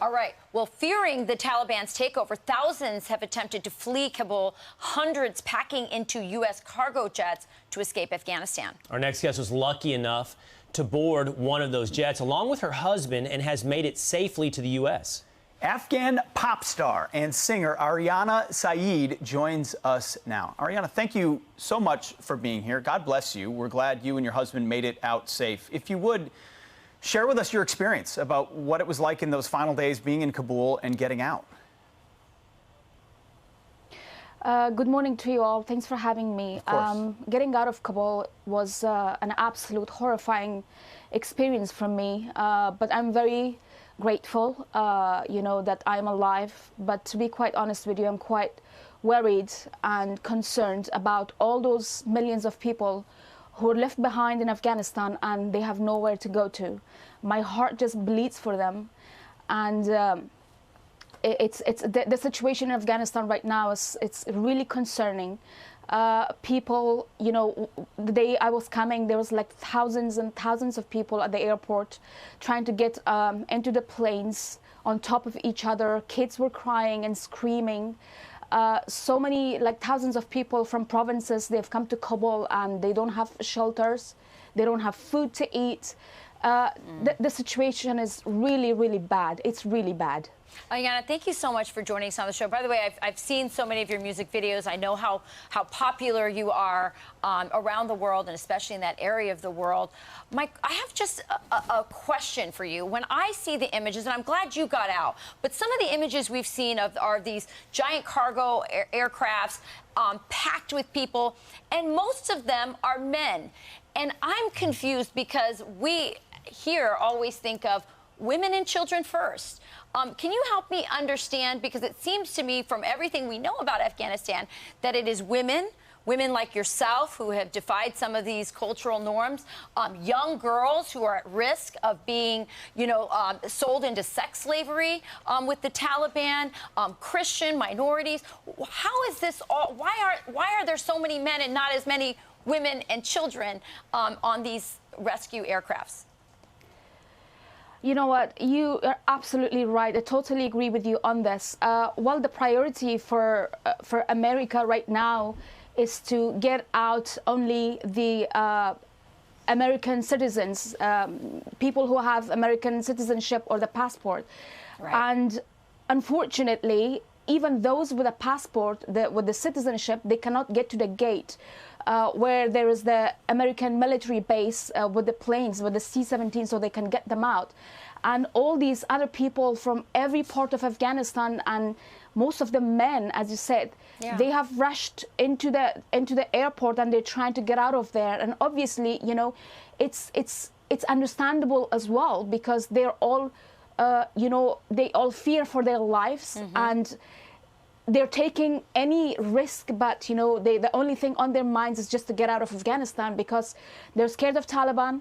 All right. Well, fearing the Taliban's takeover, thousands have attempted to flee Kabul, hundreds packing into U.S. cargo jets to escape Afghanistan. Our next guest was lucky enough to board one of those jets along with her husband and has made it safely to the U.S. Afghan pop star and singer Aryana Sayeed joins us now. Aryana, thank you so much for being here. God bless you. We're glad you and your husband made it out safe. If you would, share with us your experience about what it was like in those final days being in Kabul and getting out. Good morning to you all. Thanks for having me. Getting out of Kabul was an absolute horrifying experience for me, but I'm very grateful, that I'm alive. But to be quite honest with you, I'm quite worried and concerned about all those millions of people who are left behind in Afghanistan and they have nowhere to go to. My heart just bleeds for them, and the situation in Afghanistan right now it's really concerning. People, the day I was coming, there was like thousands and thousands of people at the airport trying to get into the planes on top of each other. Kids were crying and screaming. So many, like thousands of people from provinces, they've come to Kabul and they don't have shelters. They don't have food to eat. The situation is really, really bad. It's really bad. Aryana, thank you so much for joining us on the show. By the way, I've seen so many of your music videos. I know how popular you are around the world, and especially in that area of the world. Mike, I have just a question for you. When I see the images, and I'm glad you got out, but some of the images we've seen are these giant cargo aircrafts packed with people, and most of them are men. And I'm confused because we here always think of women and children first. Can you help me understand, because it seems to me from everything we know about Afghanistan that it is women like yourself who have defied some of these cultural norms, young girls who are at risk of being, sold into sex slavery with the Taliban, Christian minorities. How is this all? Why are there so many men and not as many women and children on these rescue aircrafts? You know what? You are absolutely right. I totally agree with you on this. Well, the priority for America right now is to get out only the American citizens, people who have American citizenship or the passport. Right. And unfortunately, even those with a passport, with the citizenship, they cannot get to the gate where there is the American military base with the planes, with the C-17, so they can get them out. And all these other people from every part of Afghanistan, and most of the men, as you said, they have rushed into the airport and they're trying to get out of there. And obviously, it's understandable as well, because they're all, they all fear for their lives, and they're taking any risk, but the only thing on their minds is just to get out of Afghanistan because they're scared of Taliban.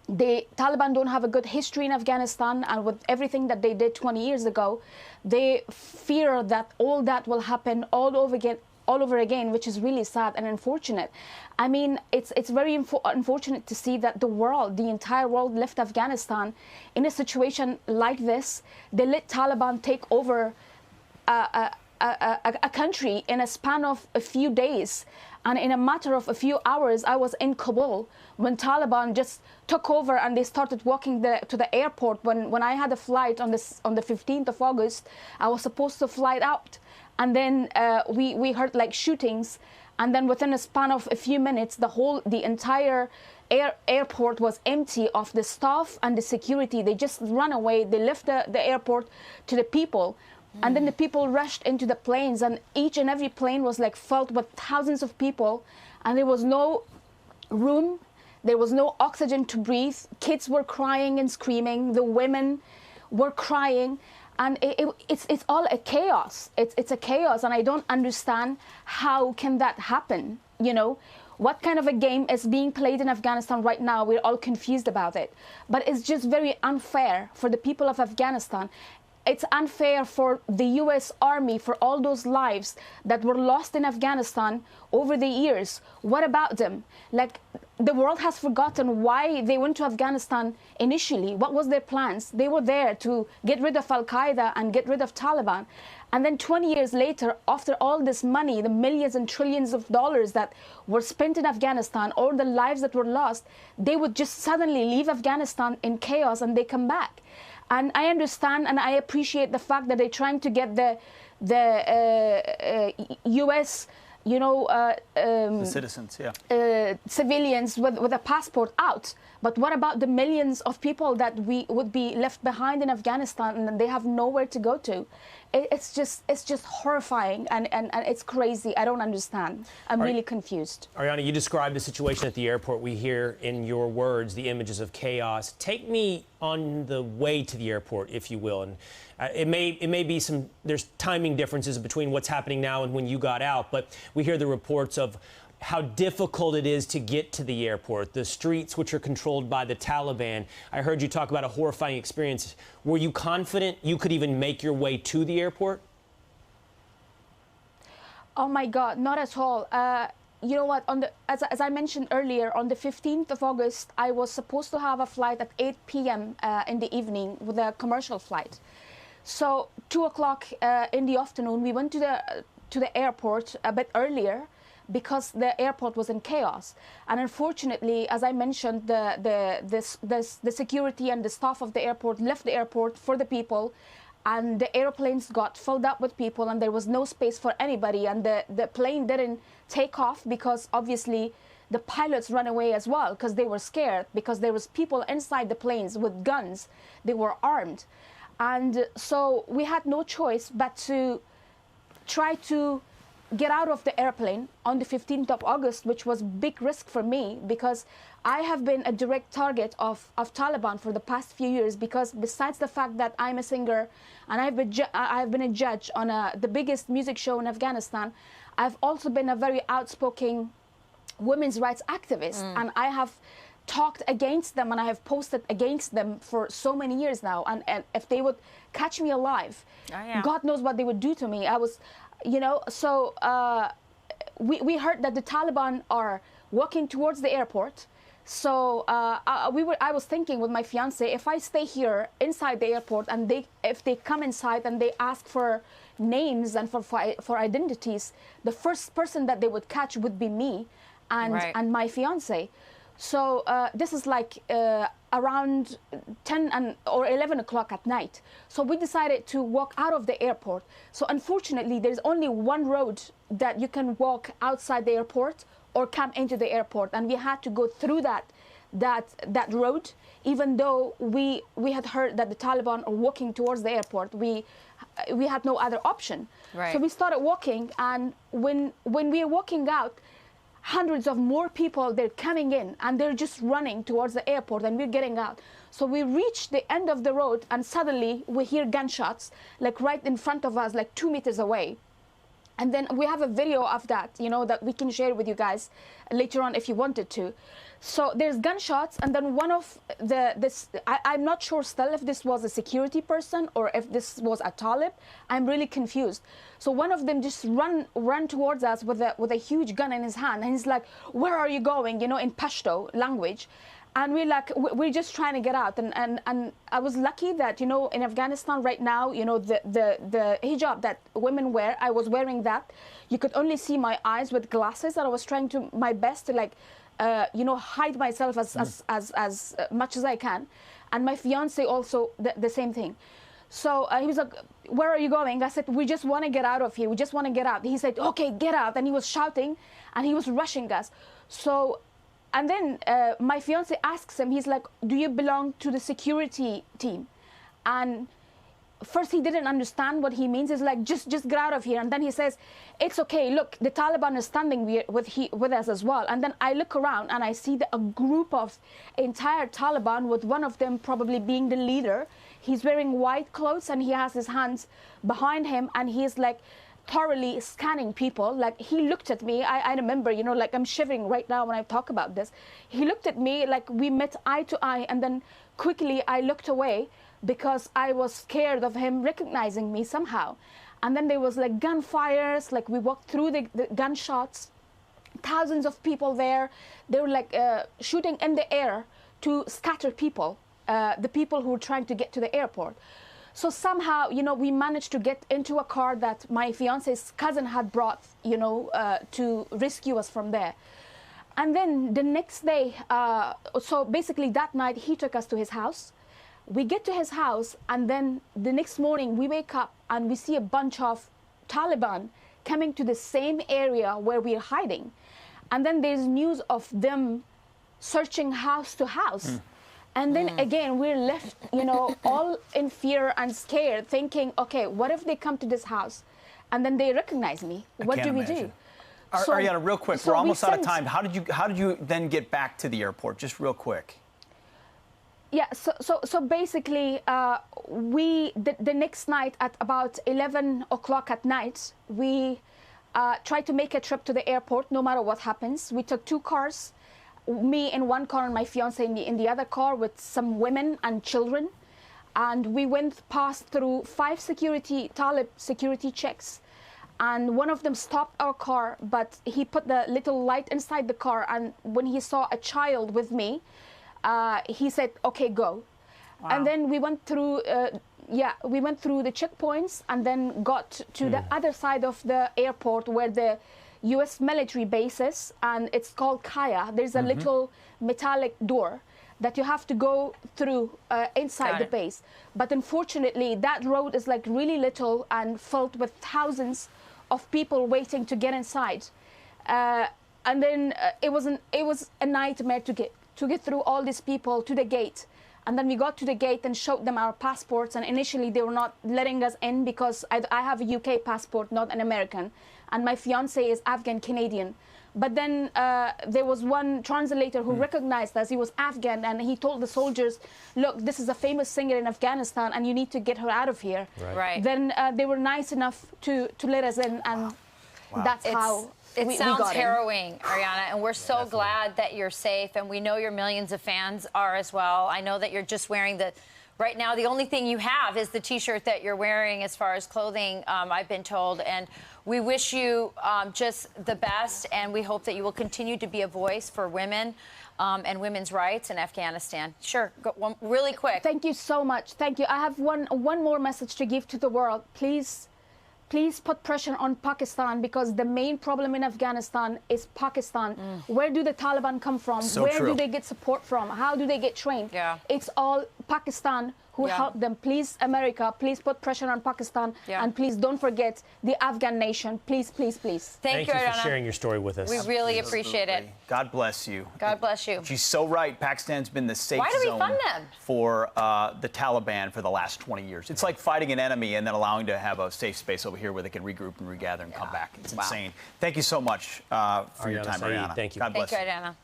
The Taliban don't have a good history in Afghanistan, and with everything that they did 20 years ago, they fear that all that will happen all over again, which is really sad and unfortunate. I mean, it's very unfortunate to see that the entire world left Afghanistan in a situation like this. They let Taliban take over a country in a span of a few days, and in a matter of a few hours I was in Kabul when Taliban just took over and they started walking to the airport. When I had a flight on the 15th of August, I was supposed to fly out, and then we heard like shootings, and then within a span of a few minutes the entire airport was empty of the staff and the security. They just ran away. They left the airport to the people. And then the people rushed into the planes, and each and every plane was like filled with thousands of people, and there was no room, there was no oxygen to breathe. Kids were crying and screaming, the women were crying, and it's all a chaos. It's a chaos, and I don't understand how can that happen. What kind of a game is being played in Afghanistan right now? We're all confused about it, but it's just very unfair for the people of Afghanistan. it's unfair for the U.S. Army, for all those lives that were lost in Afghanistan over the years. What about them? Like, the world has forgotten why they went to Afghanistan initially. What was their plans? They were there to get rid of Al-Qaeda and get rid of Taliban. And then 20 years later, after all this money, the millions and trillions of dollars that were spent in Afghanistan, or the lives that were lost, they would just suddenly leave Afghanistan in chaos and they come back. And I understand and I appreciate the fact that they're trying to get the U.S., the citizens, civilians with a passport out. But what about the millions of people that we would be left behind in Afghanistan and they have nowhere to go to? It's just horrifying and it's crazy. I don't understand. I'm really confused. Aryana, you described the situation at the airport. We hear in your words the images of chaos. Take me on the way to the airport, if you will. And it may be there's timing differences between what's happening now and when you got out, but we hear the reports of how difficult it is to get to the airport, the streets which are controlled by the Taliban. I heard you talk about a horrifying experience. Were you confident you could even make your way to the airport? Oh my God, not at all. You know what, as I mentioned earlier, on the 15th of August, I was supposed to have a flight at 8 p.m. In the evening with a commercial flight. So 2 o'clock in the afternoon, we went to the airport a bit earlier, because the airport was in chaos. And unfortunately, as I mentioned, the security and the staff of the airport left the airport for the people, and the airplanes got filled up with people and there was no space for anybody, and the plane didn't take off because obviously the pilots ran away as well because they were scared, because there was people inside the planes with guns. They were armed. And so we had no choice but to try to get out of the airplane on the 15th of August, which was big risk for me because I have been a direct target of Taliban for the past few years, because besides the fact that I'm a singer and I've been a judge on the biggest music show in Afghanistan, I've also been a very outspoken women's rights activist, and I have talked against them and I have posted against them for so many years now, and if they would catch me alive, God knows what they would do to me. I was, so we heard that the Taliban are walking towards the airport. So I was thinking with my fiance, if I stay here inside the airport and if they come inside and they ask for names and for identities, the first person that they would catch would be me and my fiance. So this is like around 10 or 11 o'clock at night. So we decided to walk out of the airport. So unfortunately, there's only one road that you can walk outside the airport or come into the airport, and we had to go through that road, even though we had heard that the Taliban are walking towards the airport. We had no other option. Right. So we started walking, and when we were walking out, hundreds of more people, they're coming in and they're just running towards the airport, and we're getting out. So we reached the end of the road and suddenly we hear gunshots like right in front of us, like 2 meters away. And then we have a video of that, that we can share with you guys later on if you wanted to. So there's gunshots, and then one of I'm not sure still if this was a security person or if this was a Talib. I'm really confused. So one of them just run towards us with a huge gun in his hand, and he's like, "Where are you going?" in Pashto language. And we're like, we're just trying to get out. And I was lucky that, in Afghanistan right now, the hijab that women wear, I was wearing that. You could only see my eyes with glasses, and I was trying my best to hide myself as much as I can. And my fiance also the same thing. So he was like, "Where are you going?" I said, "We just want to get out of here. We just want to get out." He said, "Okay, get out." And he was shouting and he was rushing us. So, and then my fiance asks him, he's like, "Do you belong to the security team?" And first he didn't understand what he means. He's like, just get out of here. And then he says, "It's okay, look, the Taliban is standing with us as well." And then I look around and I see a group of entire Taliban, with one of them probably being the leader. He's wearing white clothes and he has his hands behind him, and he's like thoroughly scanning people. Like, he looked at me, I remember, like I'm shivering right now when I talk about this. He looked at me like we met eye to eye, and then quickly I looked away because I was scared of him recognizing me somehow. And then there was like gunfires, like we walked through the gunshots, thousands of people there. They were like shooting in the air to scatter people, the people who were trying to get to the airport. So somehow, you know, we managed to get into a car that my fiance's cousin had brought, you know, to rescue us from there. And then the next day, so basically that night, he took us to his house. We get to his house, and then the next morning we wake up and we see a bunch of Taliban coming to the same area where we're hiding. And then there's news of them searching house to house. And then again, we're left, you know, all in fear and scared, thinking, okay, what if they come to this house and then they recognize me? What do we do? So, Aryana, real quick, we're almost out of time. How did you then get back to the airport? Just real quick. Yeah, so basically, the next night at about 11 o'clock at night, we tried to make a trip to the airport no matter what happens. We took 2 cars, me in one car and my fiance in the other car with some women and children. And we went past through 5 Talib security checks. And one of them stopped our car, but he put the little light inside the car. And when he saw a child with me, he said, okay, go. Wow. And then we went through, we went through the checkpoints and then got to the other side of the airport where the U.S. military base is, and it's called Kaya. There's a little metallic door that you have to go through inside the base. But unfortunately, that road is like really little and filled with thousands of people waiting to get inside. And then it was a nightmare to get through all these people to the gate. And then we got to the gate and showed them our passports. And initially, they were not letting us in because I have a UK passport, not an American. And my fiance is Afghan-Canadian. But then there was one translator who recognized us. He was Afghan, and he told the soldiers, look, this is a famous singer in Afghanistan, and you need to get her out of here. Right. Then they were nice enough to let us in, and that's how it sounds we got harrowing, in. Aryana, and we're so glad that you're safe, and we know your millions of fans are as well. I know that you're just wearing right now, the only thing you have is the T-shirt that you're wearing as far as clothing, I've been told. And we wish you just the best, and we hope that you will continue to be a voice for women and women's rights in Afghanistan. Sure, go, really quick. Thank you so much. Thank you. I have one more message to give to the world. Please put pressure on Pakistan, because the main problem in Afghanistan is Pakistan. Where do the Taliban come from? Where do they get support from? How do they get trained? It's all Pakistan who helped them. Please, America, please put pressure on Pakistan. And please don't forget the Afghan nation. Please, please, please. Thank you, for sharing your story with us. We really appreciate it. God bless you. God bless you. She's so right. Pakistan's been the safe zone for the Taliban for the last 20 years. It's like fighting an enemy and then allowing to have a safe space over here where they can regroup and regather and come back. It's insane. Thank you so much for your time, Aryana. Thank you. God bless you. Thank you, Aryana.